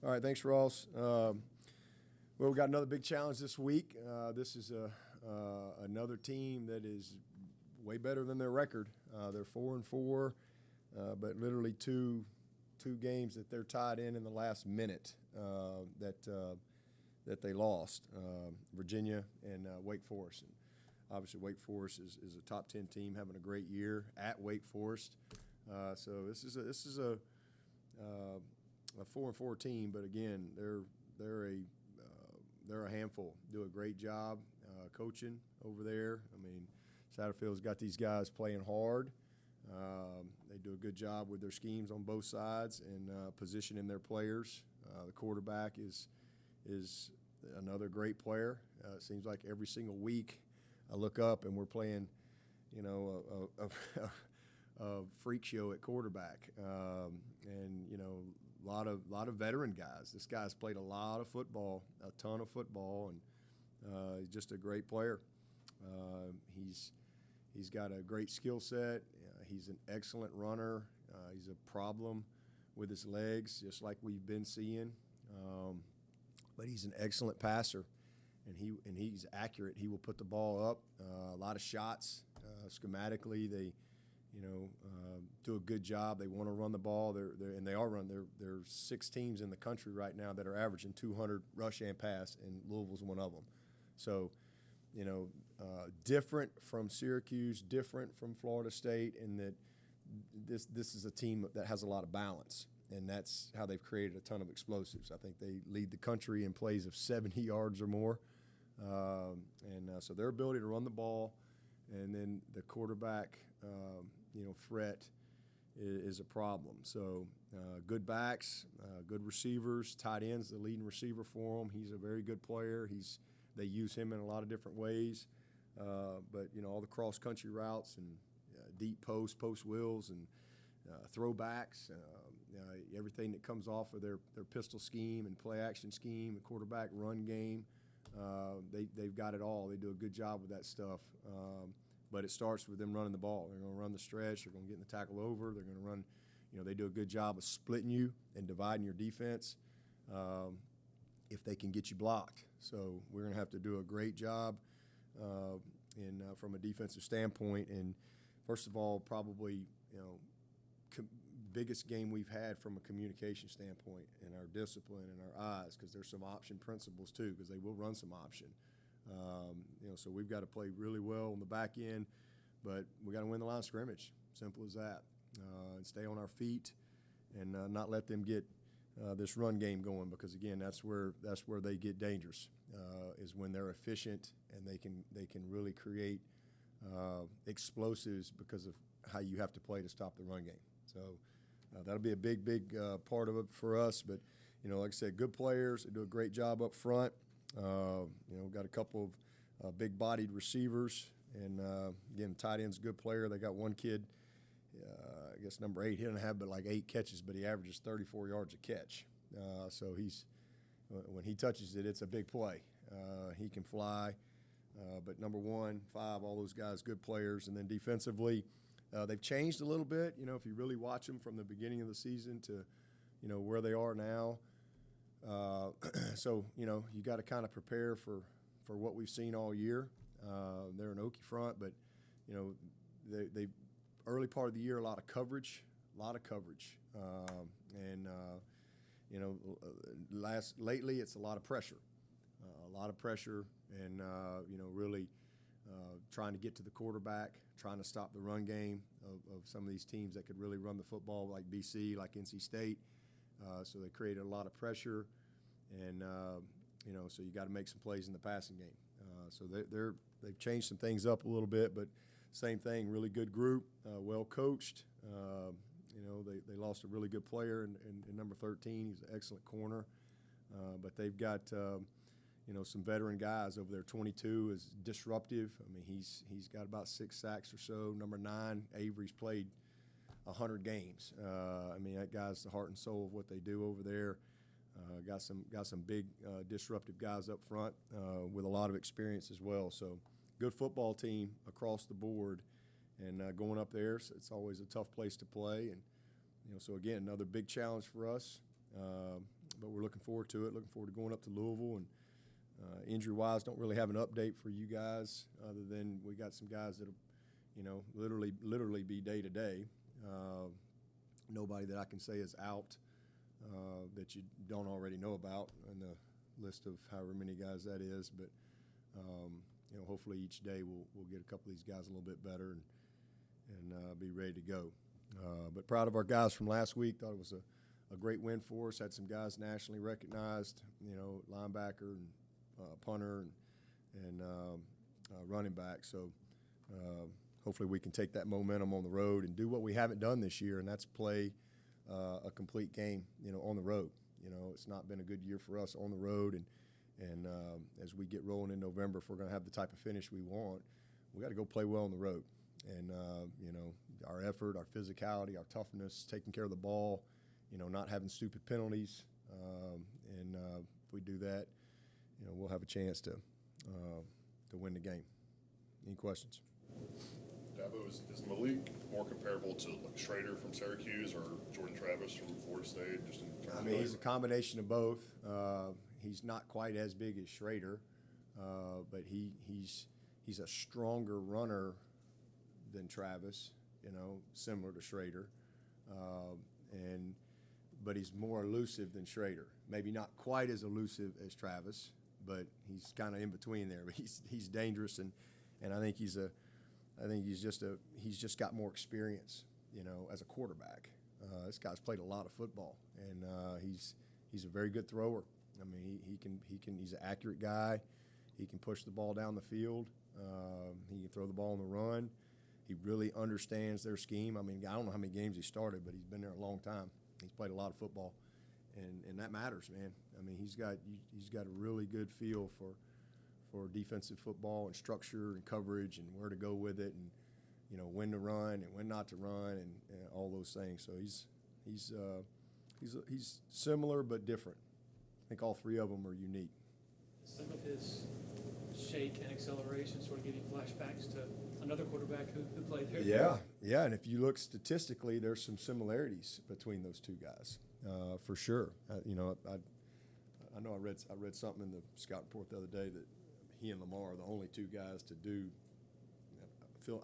All right, thanks, Ross. Well, we got another big challenge this week. This is another team that is way better than their record. They're 4-4, but literally two games that they're tied in the last minute that they lost. Virginia and Wake Forest. And obviously, Wake Forest is a top 10 team, having a great year at Wake Forest. So this is a 4-4 team, but again, they're a handful. Do a great job coaching over there. I mean, Satterfield's got these guys playing hard. They do a good job with their schemes on both sides and positioning their players. The quarterback is another great player. It seems like every single week I look up and we're playing, a freak show at quarterback, and a lot of veteran guys. This guy's played a lot of football, a ton of football, and he's just a great player. He's got a great skill set. He's an excellent runner. He's a problem with his legs, just like we've been seeing. But he's an excellent passer, and he's accurate. He will put the ball up. A lot of shots. Schematically, they do a good job. They want to run the ball. They are running. There's 6 teams in the country right now that are averaging 200 rush and pass, and Louisville's one of them. So, different from Syracuse, different from Florida State, in that this is a team that has a lot of balance, and that's how they've created a ton of explosives. I think they lead the country in plays of 70 yards or more, so their ability to run the ball, and then the quarterback, threat is a problem. So good backs, good receivers, tight ends, the leading receiver for them. He's a very good player. They use him in a lot of different ways. But all the cross-country routes and deep post wheels and throwbacks, everything that comes off of their pistol scheme and play-action scheme, the quarterback run game, they've got it all. They do a good job with that stuff. But it starts with them running the ball. They're going to run the stretch. They're going to get in the tackle over. They're going to run. They do a good job of splitting you and dividing your defense if they can get you blocked. So we're going to have to do a great job from a defensive standpoint. And first of all, probably biggest game we've had from a communication standpoint and our discipline and our eyes, because there's some option principles too, because they will run some option. So we've got to play really well on the back end, but we got to win the line of scrimmage. Simple as that, and stay on our feet and not let them get this run game going, because again, that's where they get dangerous, is when they're efficient and they can really create explosives because of how you have to play to stop the run game. So that'll be a big part of it for us. But like I said, good players. They do a great job up front. We've got a couple of big-bodied receivers, and again, tight end's a good player. They got one kid, I guess number 8. He doesn't have but like 8 catches, but he averages 34 yards a catch. So when he touches it, it's a big play. He can fly. But number 1, 5, all those guys, good players. And then defensively, they've changed a little bit. If you really watch them from the beginning of the season to where they are now. So you got to kind of prepare for what we've seen all year. They're an Okie front, but they early part of the year, a lot of coverage, lately it's a lot of pressure, and really trying to get to the quarterback, trying to stop the run game of some of these teams that could really run the football, like BC, like NC State. So they created a lot of pressure, and so you got to make some plays in the passing game. So they've changed some things up a little bit, but same thing, really good group, well coached. They lost a really good player in number 13. He's an excellent corner, but they've got some veteran guys over there. 22 is disruptive. I mean, he's got about 6 sacks or so. Number 9, Avery's played 100 games. That guy's the heart and soul of what they do over there. Got some big disruptive guys up front with a lot of experience as well. So good football team across the board, and going up there, so it's always a tough place to play. And so again, another big challenge for us. but we're looking forward to it. Looking forward to going up to Louisville. And injury-wise, don't really have an update for you guys other than we got some guys that'll, literally be day to day. Nobody that I can say is out that you don't already know about in the list of however many guys that is. But hopefully each day we'll get a couple of these guys a little bit better and be ready to go. But proud of our guys from last week. Thought it was a great win for us. Had some guys nationally recognized, linebacker and punter and running back. So hopefully we can take that momentum on the road and do what we haven't done this year, and that's play a complete game, on the road. It's not been a good year for us on the road, and as we get rolling in November, if we're going to have the type of finish we want, we got to go play well on the road. And, our effort, our physicality, our toughness, taking care of the ball, not having stupid penalties. And if we do that, we'll have a chance to win the game. Any questions? Dabo, is Malik more comparable to like Schrader from Syracuse or Jordan Travis from Florida State? Just in terms of he's a combination of both. He's not quite as big as Schrader, but he's a stronger runner than Travis, similar to Schrader, but he's more elusive than Schrader. Maybe not quite as elusive as Travis, but he's kind of in between there. But he's dangerous, and I think he's just got more experience, as a quarterback. This guy's played a lot of football, and he's a very good thrower. I mean, he's an accurate guy. He can push the ball down the field. He can throw the ball on the run. He really understands their scheme. I mean, I don't know how many games he started, but he's been there a long time. He's played a lot of football, and that matters, man. I mean, he's got a really good feel for defensive football and structure and coverage and where to go with it, and when to run and when not to run, and all those things. So he's similar but different. I think all three of them are unique. Some of his shake and acceleration sort of give you flashbacks to another quarterback who played there. Yeah, and if you look statistically, there's some similarities between those two guys, for sure. I know I read something in the scout report the other day that he and Lamar are the only two guys to do.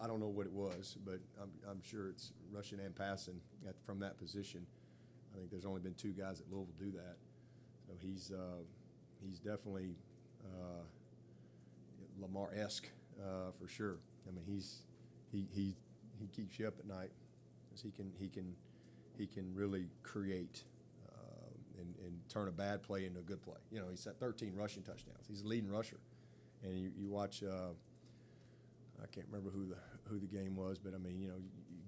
I don't know what it was, but I'm sure it's rushing and passing from that position. I think there's only been two guys at Louisville do that. So he's definitely Lamar-esque for sure. I mean, he keeps you up at night because he can really create and turn a bad play into a good play. He's at 13 rushing touchdowns. He's a leading rusher, and you watch. I can't remember who the game was, but I mean, you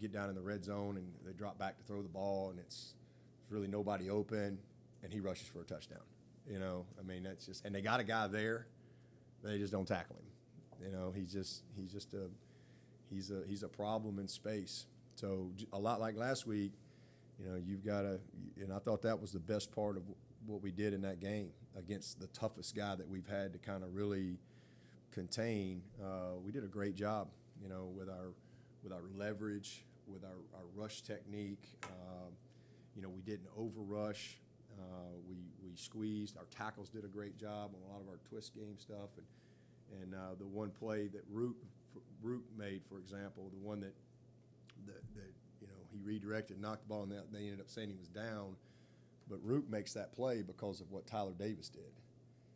get down in the red zone and they drop back to throw the ball, and it's really nobody open, and he rushes for a touchdown. I mean, that's just, and they got a guy there, they just don't tackle him. He's a problem in space. So a lot like last week, you've got to, and I thought that was the best part of what we did in that game against the toughest guy that we've had to kind of really contain. We did a great job, with our leverage, with our rush technique. We didn't overrush. We squeezed. Our tackles did a great job on a lot of our twist game stuff, and the one play that Root made, for example, the one that he redirected, knocked the ball, and they ended up saying he was down. But Root makes that play because of what Tyler Davis did.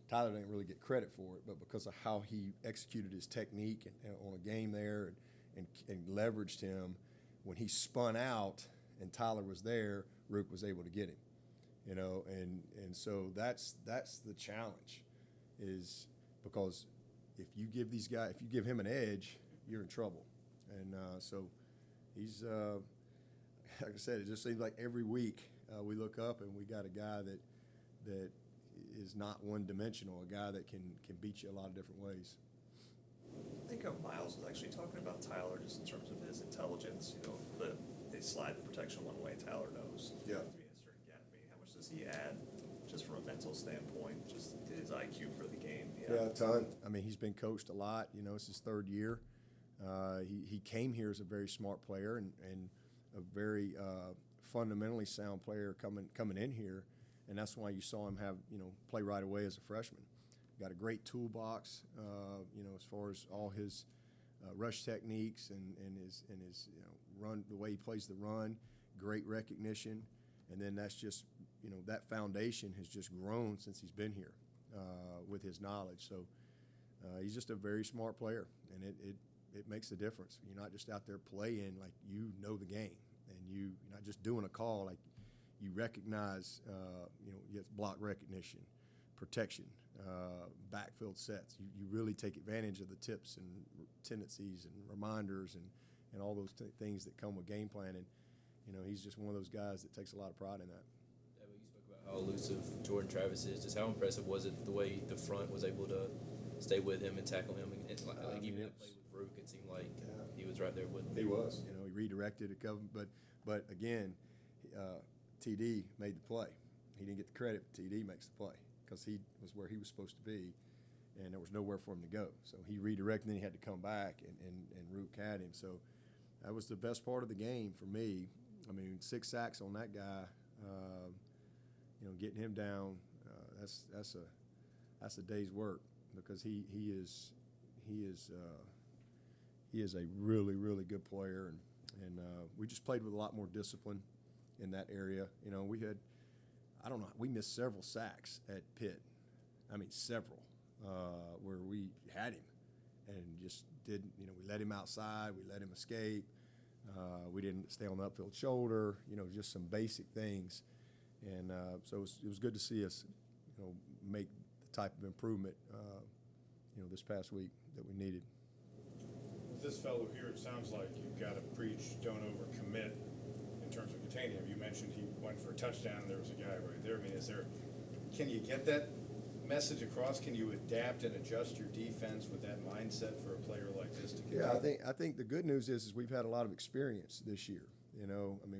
Tyler didn't really get credit for it, but because of how he executed his technique and on a game there and leveraged him, when he spun out and Tyler was there, Root was able to get him. And so that's the challenge, is because if you give him an edge, you're in trouble. And so he's, like I said, it just seems like every week we look up and we got a guy that is not one-dimensional, a guy that can beat you a lot of different ways. I think Miles was actually talking about Tyler just in terms of his intelligence. They slide the protection one way, Tyler knows. Yeah. To be in a certain gap. I mean, how much does he add just from a mental standpoint, just his IQ for the game? Yeah, a ton. I mean, he's been coached a lot. It's his third year. He came here as a very smart player and a very fundamentally sound player coming in here. and that's why you saw him have play right away as a freshman. Got a great toolbox, as far as all his rush techniques and his run, the way he plays the run, great recognition, and then that's just that foundation has just grown since he's been here with his knowledge. So he's just a very smart player, and it makes a difference. You're not just out there playing like you know the game, and you're not just doing a call like you recognize. You get block recognition, protection, backfield sets. You really take advantage of the tips and tendencies and reminders and all those things that come with game planning. He's just one of those guys that takes a lot of pride in that. Yeah, but you spoke about how elusive Jordan Travis is. Just how impressive was it the way the front was able to stay with him and tackle him? And like even that play with Rook, it seemed like he was right there with him. He was. He redirected a couple, but again, TD made the play. He didn't get the credit. TD makes the play because he was where he was supposed to be, and there was nowhere for him to go. So he redirected, and then he had to come back, and Rook had him. So that was the best part of the game for me. I mean, 6 sacks on that guy. Getting him down, that's a day's work because he is a really, really good player, and we just played with a lot more discipline in that area. We missed several sacks at Pitt. I mean, several, where we had him and just didn't, we let him outside, we let him escape. We didn't stay on the upfield shoulder, just some basic things. And so it was good to see us, make the type of improvement, this past week that we needed. With this fellow here, it sounds like you've got to preach, don't overcommit in terms of containing him. You mentioned he went for a touchdown and there was a guy right there. I mean, can you get that message across? Can you adapt and adjust your defense with that mindset for a player like this to contain? Yeah, I think the good news is we've had a lot of experience this year.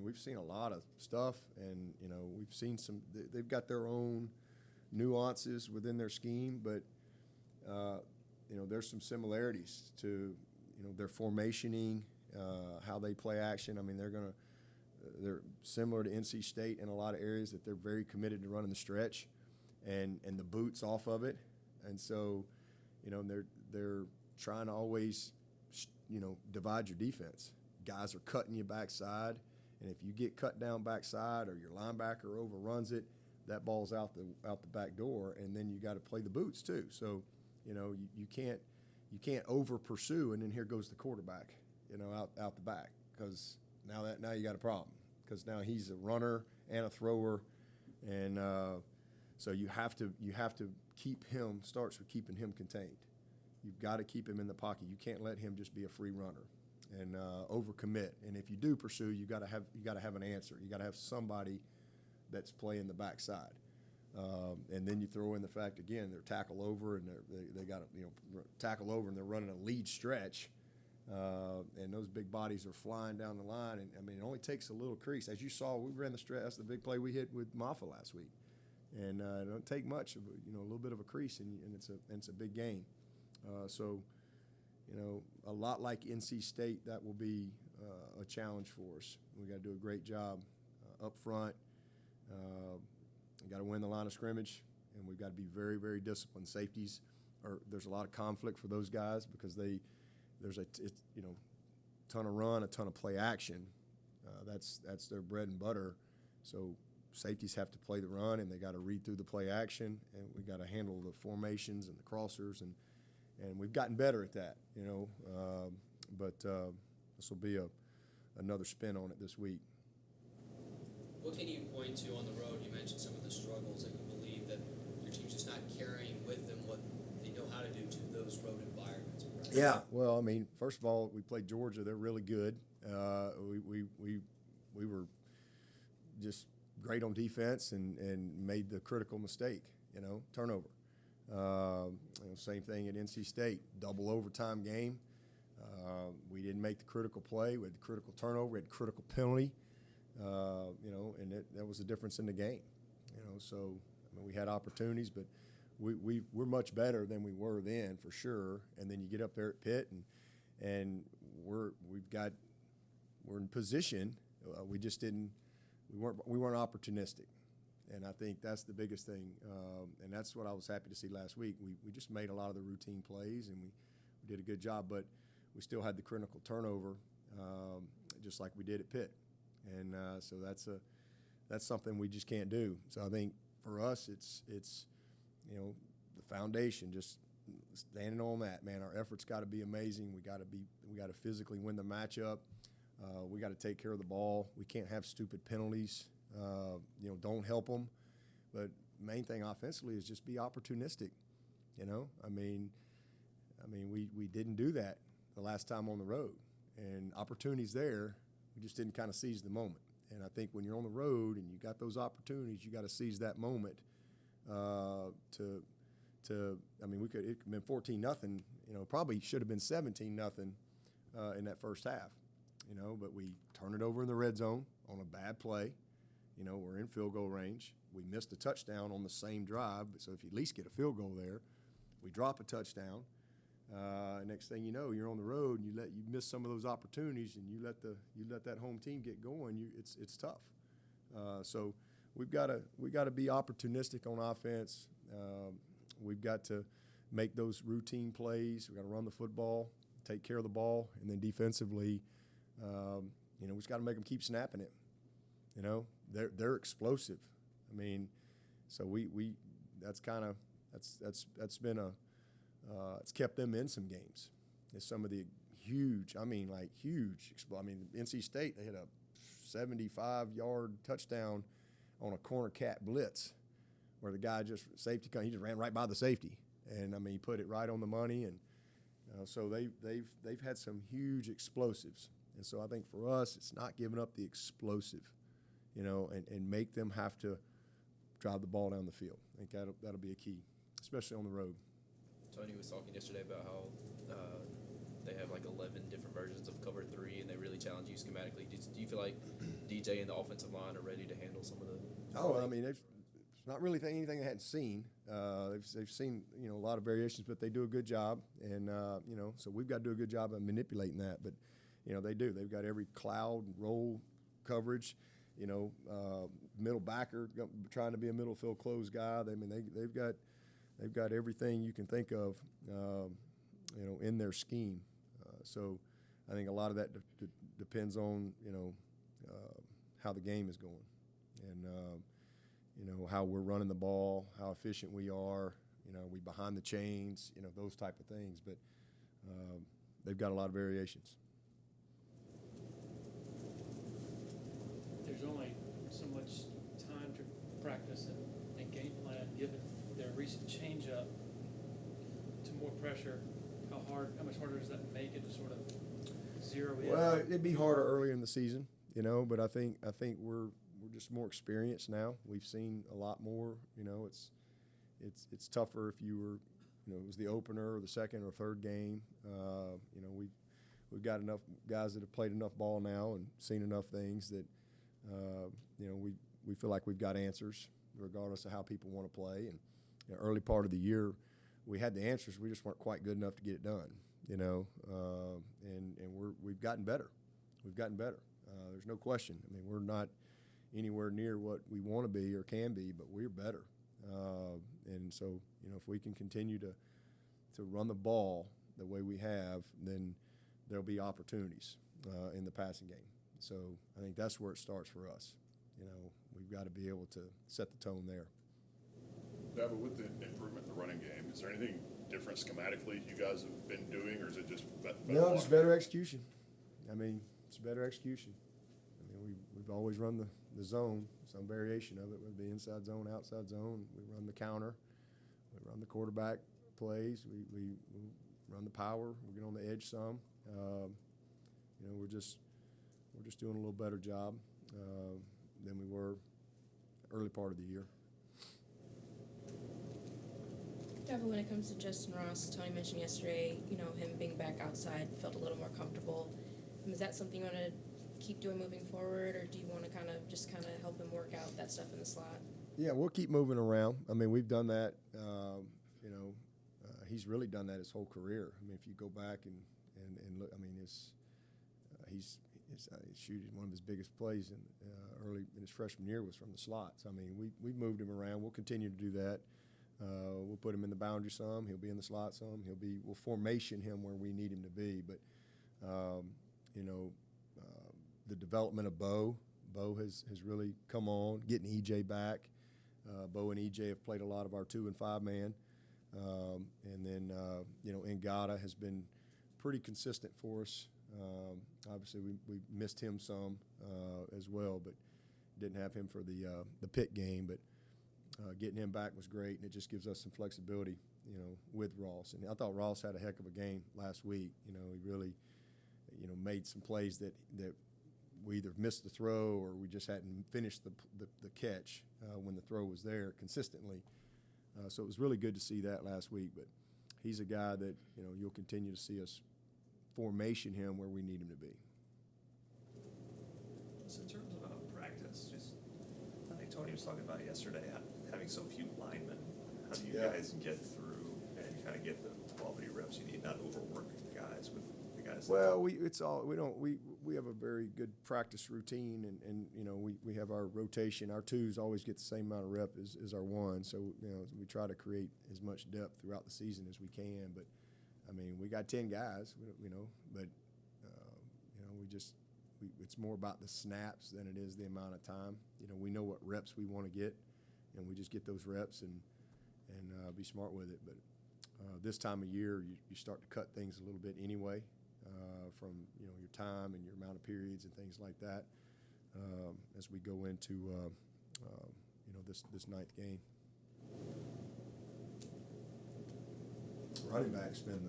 We've seen a lot of stuff, and we've seen some. They've got their own nuances within their scheme, but there's some similarities to their formationing, how they play action. I mean, they're similar to NC State in a lot of areas that they're very committed to running the stretch, and the boots off of it, and so they're trying to always divide your defense. Guys are cutting you backside, and if you get cut down backside or your linebacker overruns it, that ball's out the back door, and then you got to play the boots too. So, you can't over pursue, and then here goes the quarterback, out the back, because now you got a problem, because now he's a runner and a thrower, and so you have to keep him. Starts with keeping him contained. You've got to keep him in the pocket. You can't let him just be a free runner and overcommit. And if you do pursue, you got to have an answer. You got to have somebody that's playing the backside. And then you throw in the fact again they're tackle over, and they got to tackle over, and they're running a lead stretch, and those big bodies are flying down the line. And I mean, it only takes a little crease. As you saw, we ran the stretch. That's the big play we hit with Maffa last week, and it don't take much of a little bit of a crease, and it's a big gain. So. A lot like NC State, that will be a challenge for us. We got to do a great job up front. We got to win the line of scrimmage, and we've got to be very, very disciplined. Safeties, there's a lot of conflict for those guys because there's a ton of run, a ton of play action. That's their bread and butter. So safeties have to play the run, and they got to read through the play action, and we got to handle the formations and the crossers, and we've gotten better at that, but this will be another spin on it this week. What can you point to on the road? You mentioned some of the struggles that you believe that your team's just not carrying with them what they know how to do to those road environments. Right? Yeah, well, I mean, first of all, we played Georgia. They're really good. We were just great on defense and made the critical mistake, turnover. Same thing at NC State, double overtime game. We didn't make the critical play. We had the critical turnover. We had the critical penalty. And that was the difference in the game. So I mean, we had opportunities, but we're much better than we were then for sure. And then you get up there at Pitt, and we're in position. We weren't opportunistic. And I think that's the biggest thing, and that's what I was happy to see last week. We just made a lot of the routine plays, and we did a good job, but we still had the critical turnover, just like we did at Pitt. And so that's something we just can't do. So I think for us, it's the foundation, just standing on that, man. Our efforts got to be amazing. We got to physically win the matchup. We got to take care of the ball. We can't have stupid penalties. Don't help them. But main thing offensively is just be opportunistic. I mean, we didn't do that the last time on the road, and opportunities there. We just didn't kind of seize the moment. And I think when you're on the road and you got those opportunities, you got to seize that moment. It could have been 14-0. Probably should have been 17-0 in that first half. But we turn it over in the red zone on a bad play. We're in field goal range. We missed a touchdown on the same drive, so if you at least get a field goal there, we drop a touchdown. Next thing you know, you're on the road and you miss some of those opportunities, and you let that home team get going. It's tough. So we got to be opportunistic on offense. We've got to make those routine plays. We've got to run the football, take care of the ball, and then defensively, we just got to make them keep snapping it. They're explosive. So that's been it's kept them in some games. It's some of the huge. NC State, they hit a 75-yard touchdown on a corner cat blitz, where the guy he just ran right by the safety, and he put it right on the money, and so they've had some huge explosives, and so I think for us, it's not giving up the explosive, and make them have to drive the ball down the field. I think that'll be a key, especially on the road. Tony was talking yesterday about how they have like 11 different versions of cover 3, and they really challenge you schematically. Do you feel like DJ and the offensive line are ready to handle some of the? It's not really anything they hadn't seen. They've seen a lot of variations, but they do a good job, and so we've got to do a good job of manipulating that. But they do. They've got every cloud roll coverage. Middle backer trying to be a middle field close guy. They've got everything you can think of, in their scheme. So I think a lot of that depends on how the game is going, and how we're running the ball, how efficient we are. We behind the chains, those type of things. But they've got a lot of variations. There's only so much time to practice and game plan, given their recent change up to more pressure. How much harder does that make it to sort of zero in? Well, it'd be harder earlier in the season, but I think we're just more experienced now. We've seen a lot more. It's tougher if you were, it was the opener or the second or third game. We've got enough guys that have played enough ball now and seen enough things that we feel like we've got answers regardless of how people want to play. And early part of the year, we had the answers. We just weren't quite good enough to get it done. And we've gotten better. We've gotten better. There's no question. We're not anywhere near what we want to be or can be, but we're better. And so, if we can continue to run the ball the way we have, then there'll be opportunities in the passing game. So I think that's where it starts for us. We've got to be able to set the tone there. Dabo, with the improvement in the running game, is there anything different schematically you guys have been doing, or is it just better? No, just better execution. It's better execution. We've always run the zone, some variation of it, whether it be inside zone, outside zone. We run the counter. We run the quarterback plays. We run the power. We get on the edge some. We're just doing a little better job than we were early part of the year. Yeah, but when it comes to Justin Ross, Tony mentioned yesterday, him being back outside felt a little more comfortable. Is that something you want to keep doing moving forward, or do you want to kind of help him work out that stuff in the slot? Yeah, we'll keep moving around. We've done that. He's really done that his whole career. If you go back and look, shooting one of his biggest plays early in his freshman year was from the slots. I mean, we moved him around. We'll continue to do that. We'll put him in the boundary some. He'll be in the slot some. We'll formation him where we need him to be. But the development of Bo has really come on. Getting EJ back. Bo and EJ have played a lot of our 2 and 5 man. And then Ngata has been pretty consistent for us. Obviously, we missed him some as well, but didn't have him for the Pitt game. But getting him back was great, and it just gives us some flexibility, with Ross. And I thought Ross had a heck of a game last week. He really, made some plays that we either missed the throw or we just hadn't finished the catch when the throw was there consistently. So it was really good to see that last week. But he's a guy that, you'll continue to see us formation him where we need him to be. So in terms of practice, I think Tony was talking about yesterday, having so few linemen. How do you guys get through and kind of get the quality reps you need, not overwork guys with the guys? Well, we have a very good practice routine, and we have our rotation. Our 2s always get the same amount of rep as our 1, so we try to create as much depth throughout the season as we can. But I mean, we got 10 guys, but it's more about the snaps than it is the amount of time. We know what reps we want to get, and we just get those reps and be smart with it. But this time of year, you start to cut things a little bit anyway, from your time and your amount of periods and things like that, as we go into this 9th game. Running back's been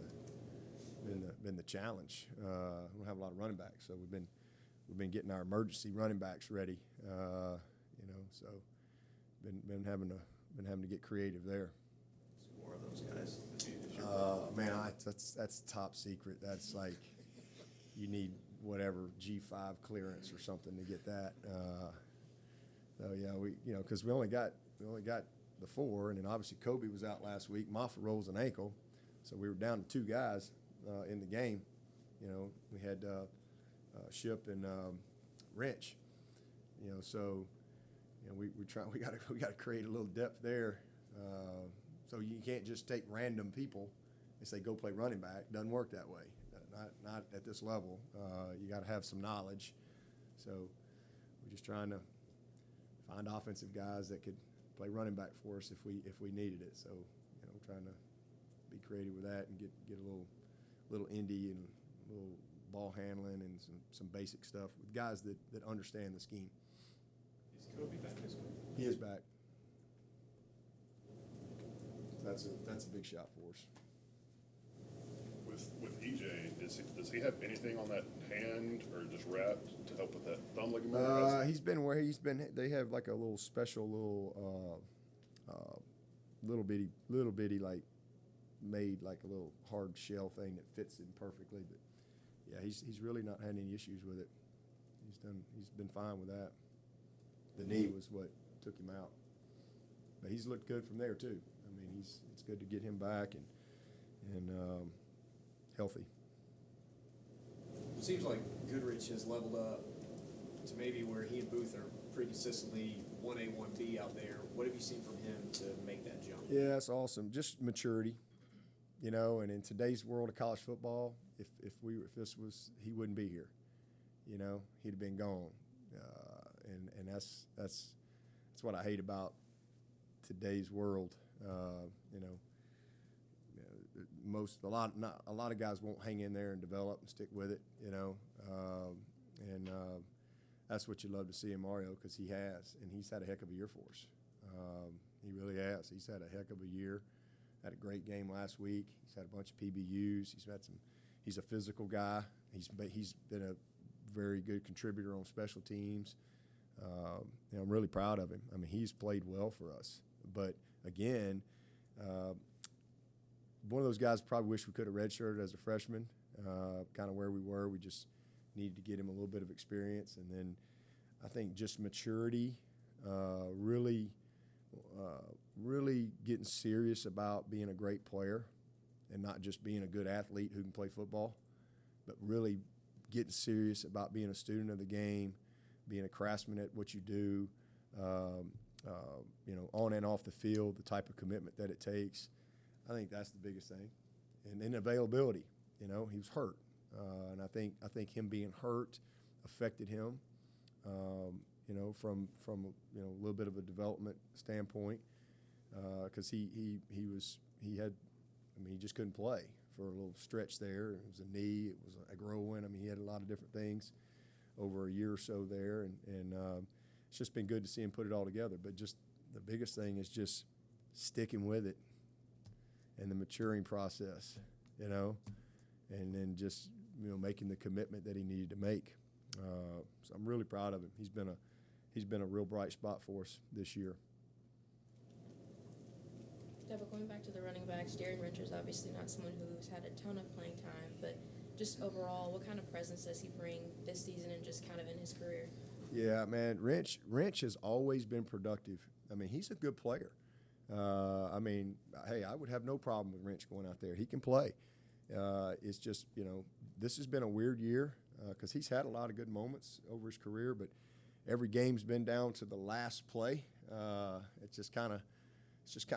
the challenge. We don't have a lot of running backs, so we've been getting our emergency running backs ready. So been having to get creative there. More of those guys. That's top secret. That's like you need whatever G5 clearance or something to get that. So yeah, because we only got the 4, and then obviously Kobe was out last week. Moffitt rolls an ankle, so we were down to 2 guys in the game. We had Ship and Wrench. So we got to create a little depth there. So you can't just take random people and say go play running back. Doesn't work that way. Not at this level. You got to have some knowledge. So we're just trying to find offensive guys that could play running back for us if we needed it. So trying to be creative with that and get a little indie and a little ball handling and some basic stuff with guys that understand the scheme. Is Kobe back this week? He is back. That's a big shot for us. With EJ, does he have anything on that hand or just wrapped to help with that thumb ligament? He's been where he's been. They have like a little special little bitty like made like a little hard shell thing that fits him perfectly. But yeah, he's really not had any issues with it. He's been fine with that. The knee was what took him out, but he's looked good from there too. I mean, it's good to get him back and healthy. It seems like Goodrich has leveled up to maybe where he and Booth are pretty consistently 1A, 1B out there. What have you seen from him to make that jump? Yeah, that's awesome. Just maturity, and in today's world of college football, if this was, he wouldn't be here. He'd have been gone. And that's what I hate about today's world. A lot of guys won't hang in there and develop and stick with it, and that's what you love to see in Mario, because he has, and he's had a heck of a year for us. He really has. He's had a heck of a year. Had a great game last week. He's had a bunch of PBUs. He's a physical guy. He's been a very good contributor on special teams. I'm really proud of him. I mean, he's played well for us. But again, one of those guys probably wish we could have redshirted as a freshman, kind of where we were. We just needed to get him a little bit of experience. And then I think just maturity, really getting serious about being a great player and not just being a good athlete who can play football, but really getting serious about being a student of the game, being a craftsman at what you do, on and off the field, the type of commitment that it takes. I think that's the biggest thing. And then availability. He was hurt. And I think him being hurt affected him, from a little bit of a development standpoint, because he just couldn't play for a little stretch there. It was a knee, it was a groin. He had a lot of different things over a year or so there, and it's just been good to see him put it all together. But just the biggest thing is just sticking with it and the maturing process, and then just making the commitment that he needed to make. So I'm really proud of him. He's been a real bright spot for us this year. Dabo, going back to the running backs, Darren Richards obviously not someone who's had a ton of playing time, but just overall, what kind of presence does he bring this season and just kind of in his career? Yeah, man, Wrench has always been productive. He's a good player. Hey, I would have no problem with Wrench going out there. He can play. It's just, this has been a weird year because he's had a lot of good moments over his career, but every game's been down to the last play. It's just kind of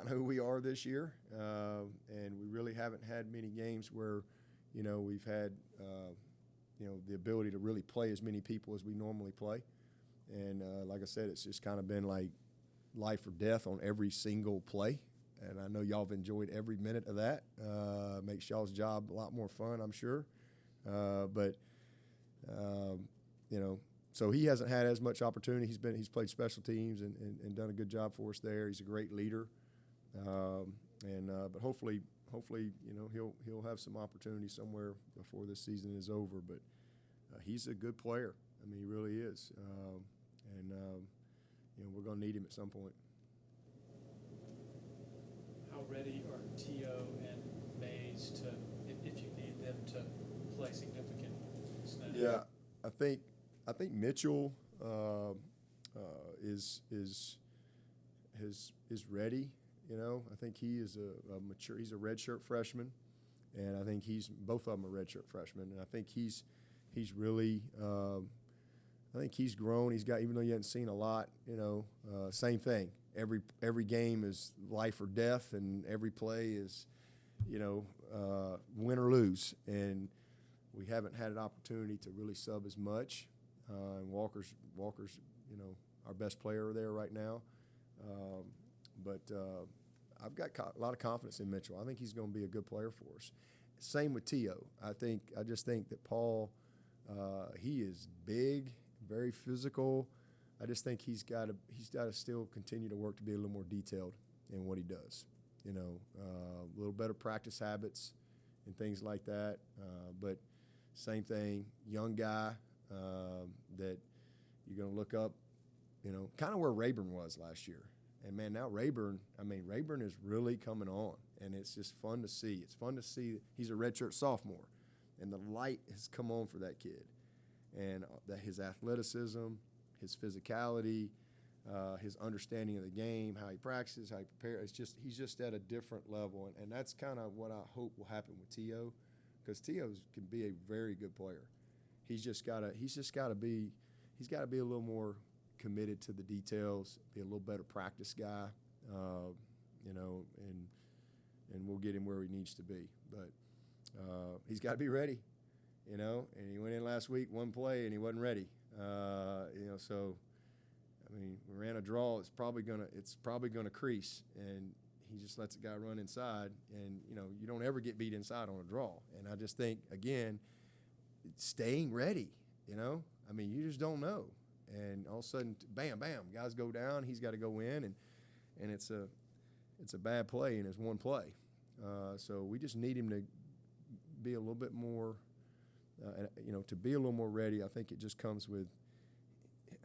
who we are this year, and we really haven't had many games where, we've had, the ability to really play as many people as we normally play. And like I said, it's just kind of been like life or death on every single play. And I know y'all have enjoyed every minute of that. Makes y'all's job a lot more fun, I'm sure. So he hasn't had as much opportunity. He's played special teams and done a good job for us there. He's a great leader. But hopefully, he'll have some opportunity somewhere before this season is over. But he's a good player. He really is. We're going to need him at some point. How ready are T.O. and Mays to, if you need them to play significant snaps? Yeah, I think Mitchell is ready. I think he is a mature. He's a redshirt freshman, and I think both of them are redshirt freshmen. And I think he's really. I think he's grown. He's got, even though you haven't seen a lot, same thing. Every game is life or death, and every play is, win or lose. And we haven't had an opportunity to really sub as much. And Walker's, our best player there right now. But I've got a lot of confidence in Mitchell. I think he's going to be a good player for us. Same with T.O. I just think that Paul, he is big, very physical. I just think he's got to still continue to work to be a little more detailed in what he does. A little better practice habits and things like that. But same thing, young guy that you're going to look up, kind of where Rayburn was last year. And, man, now Rayburn is really coming on, and it's just fun to see. It's fun to see he's a redshirt sophomore, and the light has come on for that kid. And that his athleticism, his physicality, his understanding of the game, how he practices, how he prepares, he's just at a different level. And that's kind of what I hope will happen with T.O., because T.O. can be a very good player. He's got to be a little more committed to the details, be a little better practice guy, and we'll get him where he needs to be. But he's got to be ready, and he went in last week, one play, and he wasn't ready. So we ran a draw. It's probably gonna crease, and he just lets the guy run inside, and you don't ever get beat inside on a draw. And I just think, again, staying ready. You just don't know. And all of a sudden, bam, bam, guys go down. He's got to go in, and it's a bad play, and it's one play. So we just need him to be a little bit more, to be a little more ready. I think it just comes with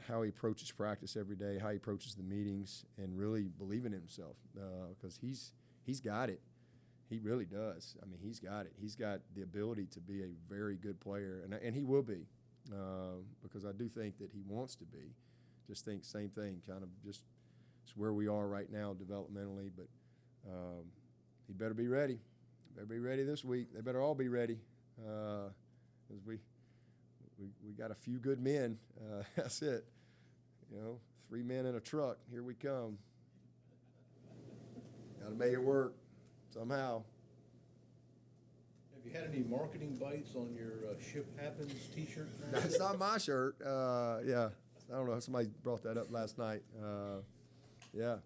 how he approaches practice every day, how he approaches the meetings, and really believing in himself, because he's got it. He really does. He's got it. He's got the ability to be a very good player, and he will be. Because I do think that he wants to be. Just think same thing, kind of just it's where we are right now developmentally. But he better be ready. Better be ready this week. They better all be ready, because we we got a few good men. That's it. 3 men in a truck. Here we come. Got to make it work somehow. Have you had any marketing bites on your Ship Happens t-shirt? That's not my shirt. Yeah, I don't know. Somebody brought that up last night. Yeah,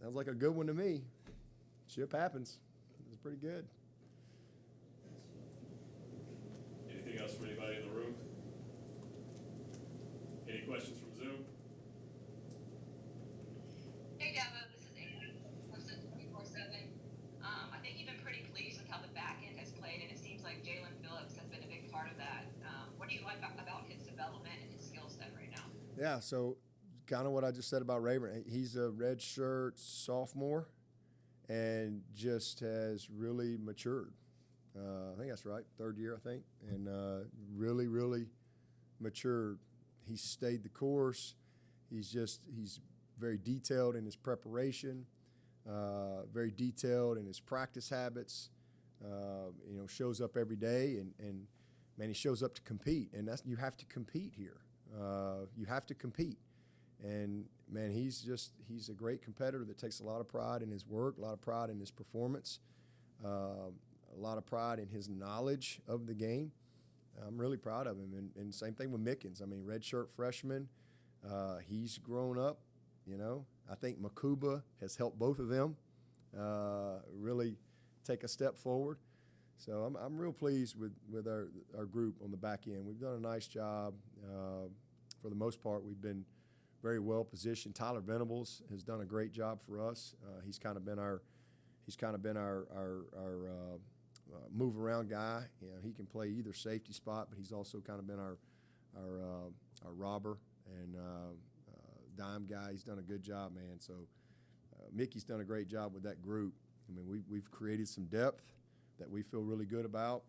sounds like a good one to me. Ship Happens. It's pretty good. Anything else for anybody in the room? Any questions from Zoom? Hey Dabo, this is Amy, person 24/7. I think you've been pretty pleased with how the back end has played, and it seems like Jalen Phillips has been a big part of that. What do you like about his development and his skill set right now? Yeah, so kind of what I just said about Rayburn. He's a redshirt sophomore and just has really matured. I think that's right, 3rd year, I think, and really, really matured. He's stayed the course. He's very detailed in his preparation, very detailed in his practice habits. Shows up every day, and man, he shows up to compete, and you have to compete here. You have to compete, and man, he's a great competitor that takes a lot of pride in his work, a lot of pride in his performance, a lot of pride in his knowledge of the game. I'm really proud of him, and same thing with Mickens. I mean, redshirt freshman, he's grown up. I think Makuba has helped both of them really take a step forward. So I'm real pleased with our group on the back end. We've done a nice job. For the most part, we've been very well positioned. Tyler Venables has done a great job for us. He's kind of been our move around guy. He can play either safety spot, but he's also kind of been our robber and dime guy. He's done a good job, man. So Mickey's done a great job with that group. I mean, we've created some depth that we feel really good about.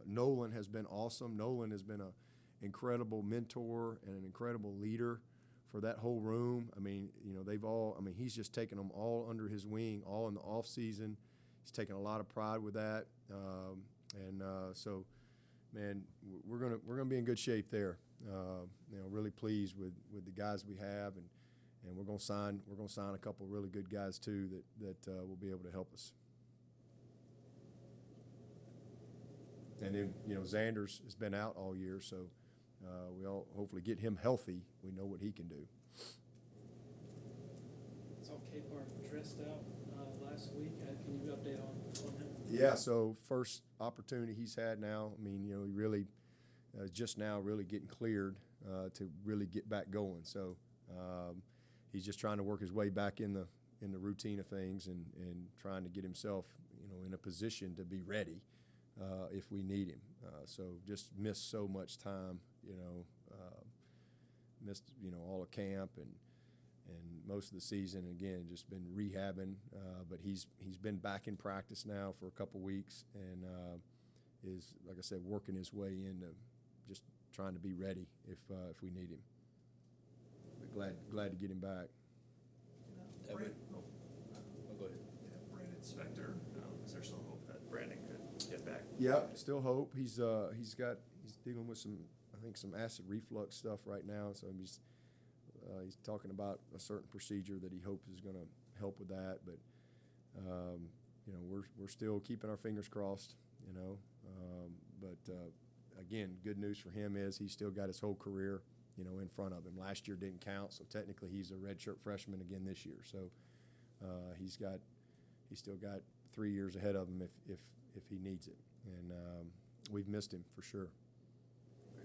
Nolan has been awesome. Nolan has been an incredible mentor and an incredible leader for that whole room. I mean, he's just taken them all under his wing, all in the off season. He's taken a lot of pride with that, so, man, we're gonna be in good shape there. Really pleased with the guys we have, and we're gonna sign a couple really good guys too that will be able to help us. And then Xander's has been out all year, so we all hopefully get him healthy. We know what he can do. Saw Capar dressed out last week. Can you update on him? Yeah, so first opportunity he's had now. I mean, he really just now really getting cleared to really get back going. So he's just trying to work his way back in the routine of things and trying to get himself in a position to be ready if we need him. So just missed so much time, missed all of camp and most of the season. And again, just been rehabbing, but he's been back in practice now for a couple weeks and is, like I said, working his way into just trying to be ready if we need him. But glad to get him back. Go ahead. Yeah, Brandon Spector. Is there still hope that Brandon could get back? Yeah, still hope. He's dealing with some acid reflux stuff right now, so he's talking about a certain procedure that he hopes is going to help with that. But we're still keeping our fingers crossed. But again, good news for him is he's still got his whole career in front of him. Last year didn't count, so technically he's a redshirt freshman again this year. So he's still got 3 years ahead of him if he needs it. And we've missed him for sure.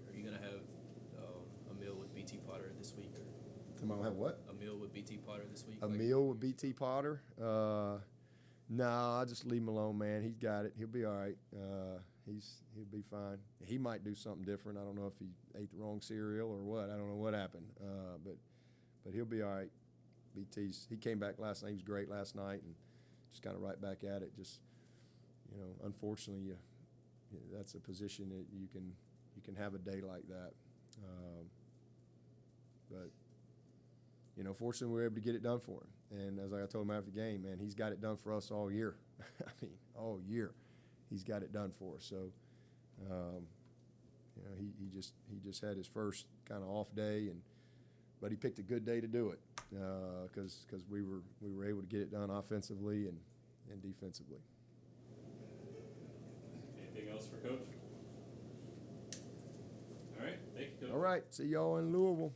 Are you gonna have a meal with BT Potter this week? Am I gonna have what? A meal with BT Potter this week? A meal with BT Potter? No, I'll just leave him alone, man. He's got it. He'll be all right. He'll be fine. He might do something different. I don't know if he ate the wrong cereal or what. I don't know what happened. But he'll be all right. He came back last night. He was great last night and just kind of right back at it. Just unfortunately, that's a position that you can have a day like that. But fortunately, we were able to get it done for him. And as I told him after the game, man, he's got it done for us all year. I mean, all year, he's got it done for us. So, You know, he just had his first kind of off day, but he picked a good day to do it because we were able to get it done offensively and defensively. Anything else for Coach? All right, thank you, Coach. All right, see y'all in Louisville.